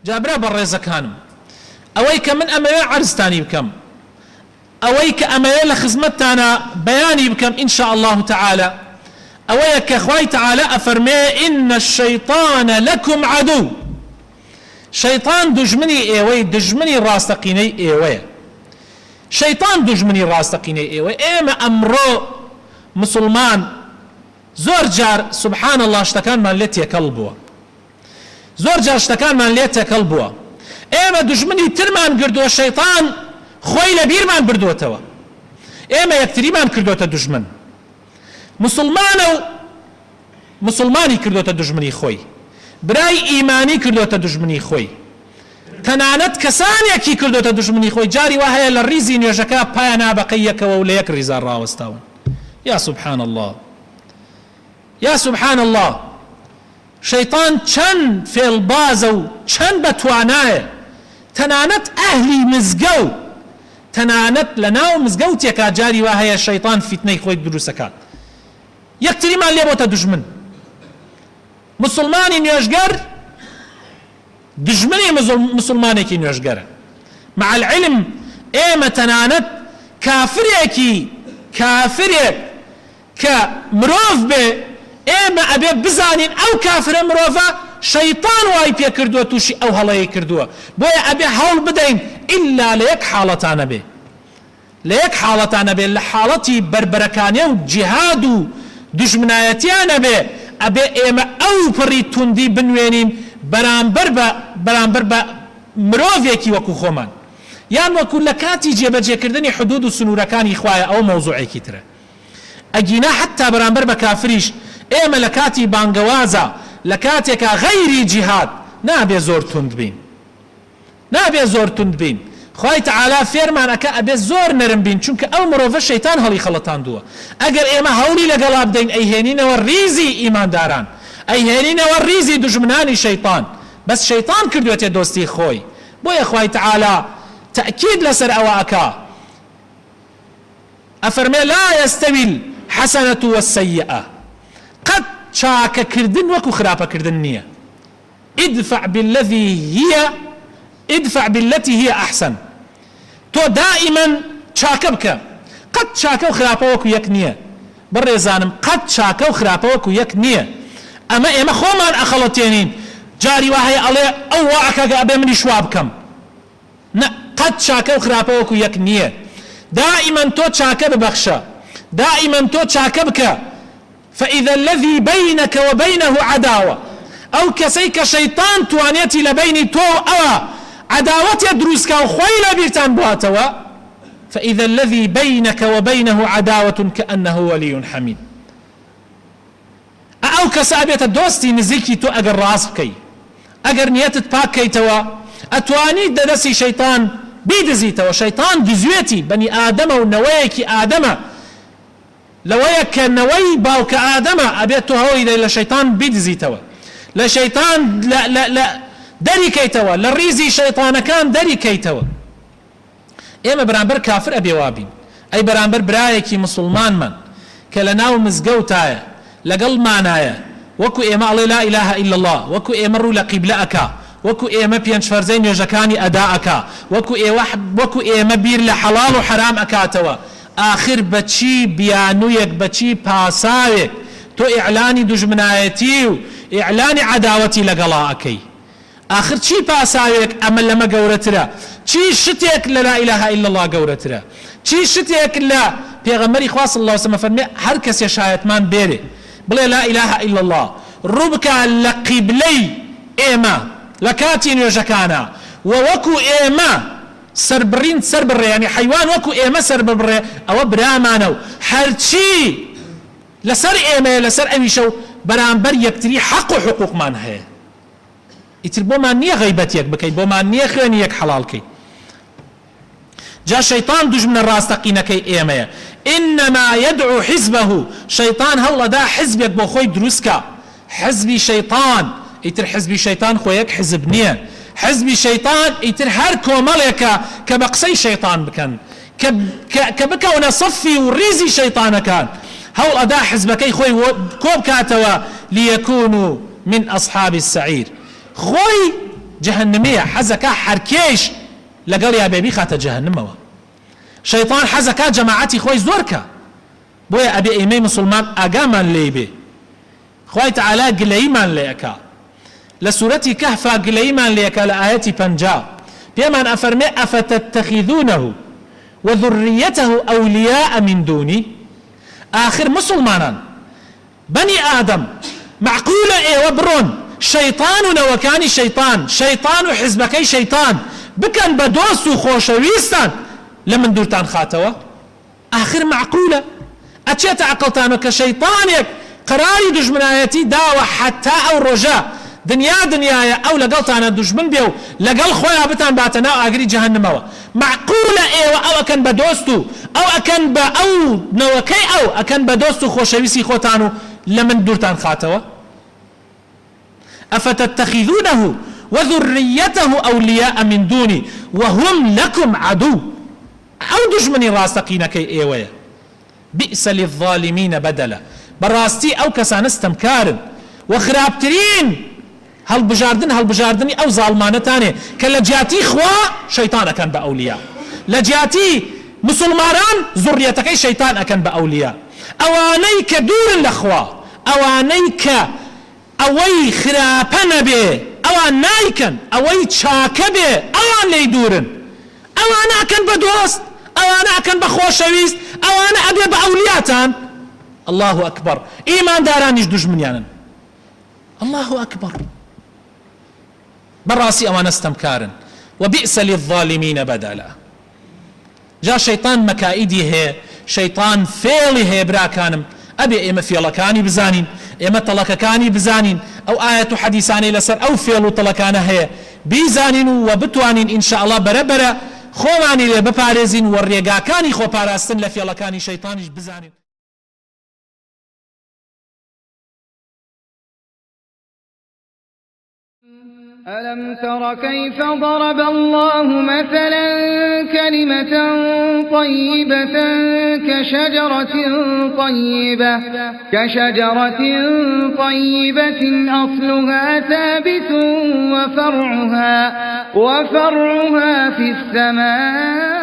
جابرا بەڕێزەکانم ئەوەی کە من ئەمەوێ عەرزتانی بکەم ئەوەی کە ئەمەوێ لە خزمەتتانە بەیانی بکەم إن شاء الله تعالى ئەوەیە کە خوای تعالى ئەفەرمێ إن الشيطان لكم عدو شەیطان دژمنی ئێوەی دژمنی ڕاستەقینەی ئێوەیە شەیطان دژمنی ڕاستەقینەی ئێوە ئێمە ئەمڕۆ مسلمان زۆر جار سبحان الله شتەکانمان لێ تێکەڵ بووە زۆر جار شتەکانمان لێ تێکەڵ بووە ئێمە دژمنی ترمان کردووە شەیطان خۆی لە بیرمان بردووەتەوە ئێمە یەکتریمان کردوتە دژمن مسلمانە و مسلمانی کردوتە دژمنی خۆی برای ئیمانی کردوتە دژمنی خۆی تەنانەت کەسانێکی کردوتە دژمنی خۆی جاری وا هەیە لە ڕیزی نوێژەکە پایان نابەقەی یەکەوە و لە یەک ڕیزان ڕاوەستاون یا سبحان الله یا سبحان الله شەیطان چەند فێڵبازە و چەند بەتوانایە تەنانەت ئەهلی مزگەوت تەنانەت لە ناو مزگەوتێکا جاری وا هەیە شەیطان فیتنەی خۆی دروستەکات یەکتریمان لێ بۆتە دژمن مسلمانی نوێژگەر دژمنی مسلمانێکی نوێژگەرە مع العلم ئێمە تەنانەت کافرێک کە مرۆڤ بێ ئێمە ئەبێ بزانین ئەو کافرە مرۆڤە شەیطان وای پێ کردووە تووشی ئەو هەڵەیە کردووە بۆیە ئەبێ هەوڵ بدەین ئیلا لە یەک حاڵەتانە بێ لە یەک حاڵەتانە بێ لە حاڵەتی بربەرەکانیە و جیهاد و دژمنایەتیانە بێ ئەبێ ئێمە ئەو پڕی توندی بنوێنین بەرامبەر بە مرۆڤێکی وەکو خۆمان یان وەکو لە کاتی جێبەجێکردنی حدود و سنوورەکانی خوایە ئەوە مەوزوعێکی ترە ئەگینا حتا بەرامبەر بە کافریش ئێمە لە کاتی بانگەوازە لە کاتێکا غەیری جیهاد نابێ زۆر تند بین نابێ زۆر تند بین خوای تعالی فێرمان ئەکا ئەبێ زۆر نەرم بین چونکە ئەو مرۆڤە شەیطان هەڵی خەڵەتاندووە ئەگەر ئێمە هەوڵی لەگەڵا بدەین ئەیهێنینەوە ریزی ئیمانداران ئەیهێنینەوە ریزی دژمنانی شەیطان بەس شەیطان کردوێتێ دۆستی خۆی بۆیە خوای تعالی تأکید لەسەر ئەوە ئەکا ئەفەرمێ لا يستوي الحسنة والسيئة قد چاکەکردن وەکو خراپەکردن نییە ادفع بالتي هي أحسن تۆ دائما چاکە بکە قەت چاکە و خراپە وەکو یەک نییە بەڕێزانم قەت چاکە و خراپە وەکو یەک نییە ئەمە ئێمە خۆمان ئەخەڵەتێنین جاری وا هەیە ئەڵێ ئەو واکەگە ئەبێ منی شوا بکەم قەت چاکە و خراپە وەکو یەک نییە دائما تۆ چاکە ببەخشە دائما تۆ چاکە بکە فإذا الذي بينك وبينه عداوة أو كسيك شيطان توانيتي لبيني تو أوا عداوة دروسك وخوي لبيرتان بواتوا فإذا الذي بينك وبينه عداوة كأنه ولي حميم أو كسابية الدوستي نزيكي تو أجر راسكي أجر نيتت باكي توا أتواني دنسي شيطان بيدزي توا شيطان دزويتي بني آدم ونويكي آدم لويك نوي باوك آدم أبيتو هوي لشيطان بيدزي توا لشيطان لا داري كيتوا للريزي شيطان كان داري كيتوا إما برانبر كافر أبي وابين أي برانبر برايكي مسلمان من كلناو مزقوتايا لقل معنايا وكو إما الله لا إله إلا الله وكو إمرو لقبلأك وكو إما بينش فرزين يجكاني أداءك وكو إما بير لحلال وحرام أكاتوا آخر بچی بیانویک بچی پاساویک تو إعلانی دجمنایتی و إعلانی عداوتی لگلاکی آخر چی پاساویک عمل لما گورترا چی شتیک لا إله إلا الله گورترا چی شتیک لا پیغمبری خواه صلی الله علیه وسلم فرمی هر کسی شایتمان بیره بلی لا إله إلا الله ربکا لقبلی ایما لکاتی نوجکانا ووکو ایما سربرين سربر يعني حيوان وكو إيما سربر أو برامانو هرشي لسر إيما لسر أميشو برامبر يكتري حق وحقوق من هي يتربو ما نية غيبتيك بكي بو ما نية خيانيك حلالكي جاء شيطان دج من الراس تقينكي إيما إنما يدعو حزبه شيطان هلا دا حزبك بو خوي دروسكا حزبي شيطان يتر حزبي شيطان خويك حزب نية حزبي شيطان يتر هر كوماليكا كبقسي شيطان بكن كبكونا صفي وريزي شيطان كان هول أداء حزبكي خوي كوب كاتوا ليكونوا من أصحاب السعير خوي جهنمية حزكا حركيش لقال يا بيبي خات جهنموا شيطان حزكا جماعتي خوي زوركا بويا أبي إيمي مسلمان أقامان ليبي خوي تعالى قليمان ليكا لسورة كهف قليمان ليكا لآياتي بنجا بيمان أفرمي أفتتخذونه وذريته أولياء من دوني آخر مسلمانا بني آدم معقولة إيه وبرون شيطاننا وكان شيطان حزبكي شيطان بكن بدوس خوشويستان لمن دورتان خاتوا آخر معقولة أتشيت عقلتان كشيطانك قراري دجمنايتي داوة حتى أو رجاء دنيا أو لقلتان دجمن بيو لقل خويا بتان باتنا أقري جهنموا معقولة إيه أو أكن بدوستو أو أكن أو نوكي أو أكن بدوستو خوشويسي خوتانو لمن دورتان خاتوا أفتتخذونه وذريته أولياء من دوني وهم لكم عدو أو دجمني راستقين كي إيوية بئس للظالمين بدلا براستي أو كسان استمكار وخرابترين هل بجاردني أو ظالمانتاني كاللجاتي خوا شيطان أكن بأولياء لجاتي مسلمان ذريتك شيطان أكن بأولياء أوانيك دور الأخوة أوانيك أوي خرابنا به أوان نايكن أوي تشاك به أوان ليدورن أوان أكن بدوست أوان أكن بخوشويست أوان أبي بأولياتان الله أكبر إيمان داران يجدوش من يانن الله أكبر براسي أوان استمكارن وبئس للظالمين بدلا جا شيطان مكائدي هي شيطان فيلي هي براكانم أبي إما فيلكاني بزانين إما طلقكاني بزانين أو آية حديثاني لسر أو فيلو طلقانا هي بيزانين وبتوانين إن شاء الله بربرة خواني لبپارزين والرقاكاني خو پاراستن لفيلكاني شيطانيش بزانين ألم تر كيف ضرب الله مثلا كلمة طيبة كشجرة طيبة أصلها ثابت وفرعها في السماء